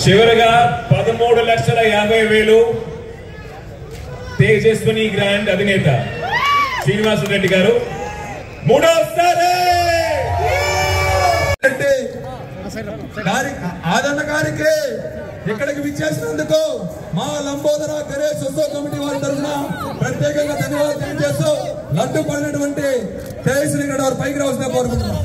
చివరగా 13,50,000 తేజస్విని గ్రాండ్ అధినేత శ్రీనివాసరెడ్డి గారు మూడోసారి ఆదరణ గారికి ఇక్కడికి విచ్చేసినందుకు మా లంబోదర గణేష్ ఉత్సవ కమిటీ వారి తరఫున ప్రత్యేకంగా ధన్యవాదాలు తెలియజేస్తూ లడ్డు పడినటువంటి తేజస్విని గారు వారు పైకి రావాల్సిన కోరుకుంటున్నాం.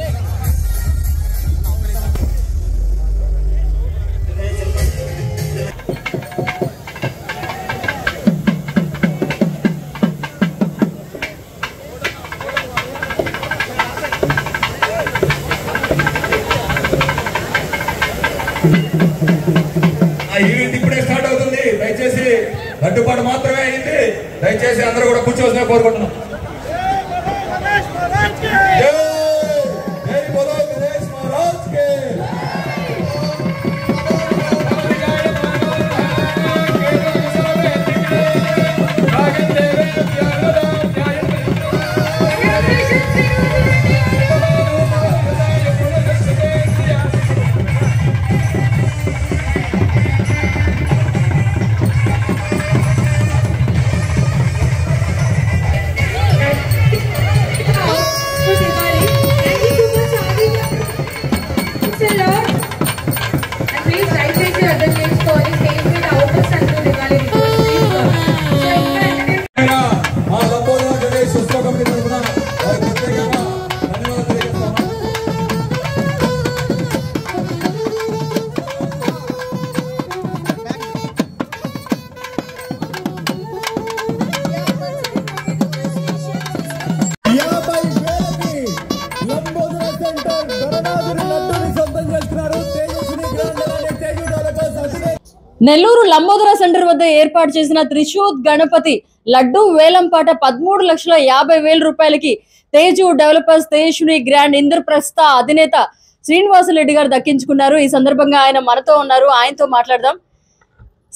ఈవెంట్ ఇప్పుడే స్టార్ట్ అవుతుంది. దయచేసి లడ్డుపాటు మాత్రమే అయింది. దయచేసి అందరూ కూడా కూర్చోవలసిన కోరుకుంటున్నాం. నెల్లూరు లంబోదర సెంటర్ వద్ద ఏర్పాటు చేసిన త్రిశూద్ గణపతి లడ్డు వేలంపాట 13,50,000 రూపాయలకి తేజు డెవలపర్స్ తేజస్విని గ్రాండ్ ఇంద్రప్రస్థ అధినేత శ్రీనివాసరెడ్డి గారు దక్కించుకున్నారు. ఈ సందర్భంగా ఆయన మనతో ఉన్నారు, ఆయనతో మాట్లాడదాం.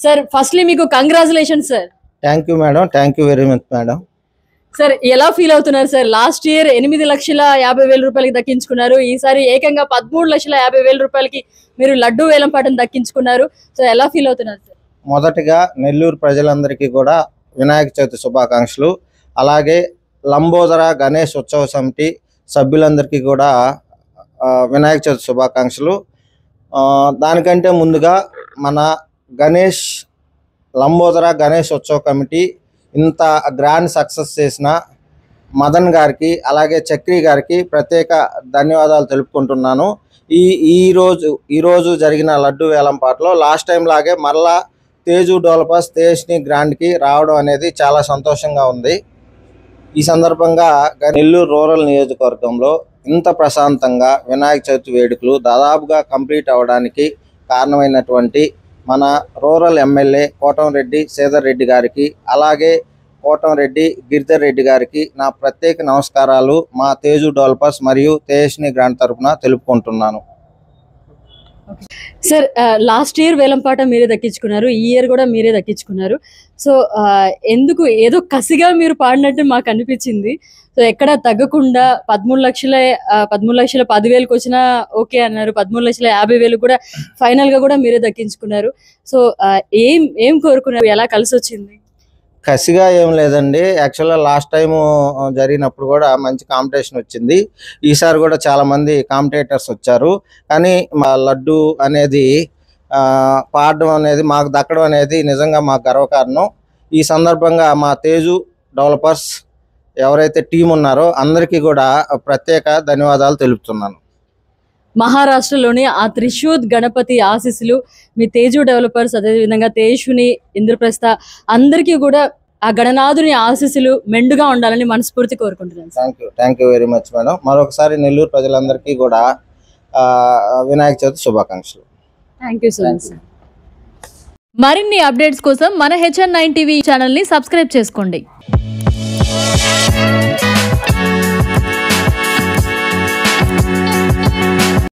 సార్, ఫస్ట్లీ మీకు congratulations sir. Thank you madam, thank you very much madam. Sir, ఎలా ఫీల్ అవుతున్నారు సార్? లాస్ట్ ఇయర్ 8,50,000 రూపాయలకి దక్కించుకున్నారు. ఈసారి ఏకంగా 13,50,000 రూపాయలకి మీరు లడ్డు వేలంపాటను దక్కించుకున్నారు. సో ఎలా ఫీల్ అవుతున్నారు సార్? మొదటగా నెల్లూరు ప్రజలందరికీ కూడా వినాయక చవితి శుభాకాంక్షలు. అలాగే లంబోదర గణేష్ ఉత్సవ సమితి సభ్యులందరికీ కూడా వినాయక చవితి శుభాకాంక్షలు. దానికంటే ముందుగా మన లంబోదర గణేష్ ఉత్సవ కమిటీ ఇంత గ్రాండ్ సక్సెస్ చేసిన మదన్ గారికి అలాగే చక్రి గారికి ప్రత్యేక ధన్యవాదాలు తెలుపుకుంటున్నాను. ఈరోజు జరిగిన లడ్డు వేలంపాటలో లాస్ట్ టైం లాగే మరలా తేజు డెవలపర్స్ తేజస్విని గ్రాండ్కి రావడం అనేది చాలా సంతోషంగా ఉంది. ఈ సందర్భంగా నెల్లూరు రూరల్ నియోజకవర్గంలో ఇంత ప్రశాంతంగా వినాయక చవితి వేడుకలు దాదాపుగా కంప్లీట్ అవ్వడానికి కారణమైనటువంటి మన రూరల్ ఎమ్మెల్యే కోటంరెడ్డి శ్రీధర్ రెడ్డి గారికి అలాగే కోటంరెడ్డి గిరిధర్ రెడ్డి గారికి నా ప్రత్యేక నమస్కారాలు మా తేజు డెవలపర్స్ మరియు తేజస్విని గ్రాండ్ తరఫున తెలుపుకుంటున్నాను. సార్, లాస్ట్ ఇయర్ వేలంపాట మీరే దక్కించుకున్నారు, ఈ ఇయర్ కూడా మీరే దక్కించుకున్నారు. సో ఎందుకు ఏదో కసిగా మీరు పాడినట్టు మాకు అనిపించింది. సో ఎక్కడ తగ్గకుండా 13,10,000 వచ్చినా ఓకే అన్నారు. 13,50,000 కూడా ఫైనల్ గా కూడా మీరే దక్కించుకున్నారు. సో ఏం కోరుకున్నారు? ఎలా కలిసి వచ్చింది? కసిగా ఏం లేదండి. యాక్చువల్గా లాస్ట్ టైము జరిగినప్పుడు కూడా మంచి కాంపిటీషన్ వచ్చింది. ఈసారి కూడా చాలా మంది కాంపిటేటర్స్ వచ్చారు. కానీ మా లడ్డు అనేది పాడడం అనేది మాకు దక్కడం అనేది నిజంగా మాకు గర్వకారణం. ఈ సందర్భంగా మా తేజు డెవలపర్స్ ఎవరైతే టీం ఉన్నారో అందరికీ కూడా ప్రత్యేక ధన్యవాదాలు తెలుపుతున్నాను. మహారాష్ట్రలోని ఆ త్రిశూద్ గణపతి ఆశీస్సులు మీ తేజు డెవలపర్స్ అదేవిధంగా తేజస్విని ఇంద్రప్రస్థ అందరికీ కూడా ఆ గణనాథుని ఆశీస్సులు మెండుగా ఉండాలని మనస్ఫూర్తి కోరుకుంటున్నాను. Thank you very much madam. మరొకసారి నెల్లూరు ప్రజలందరికీ కూడా వినాయక చవితి శుభాకాంక్షలు. Thank you so much. మరిన్ని అప్డేట్స్ కోసం మన HN9 టీవీ ఛానల్ని సబ్స్క్రైబ్ చేసుకోండి.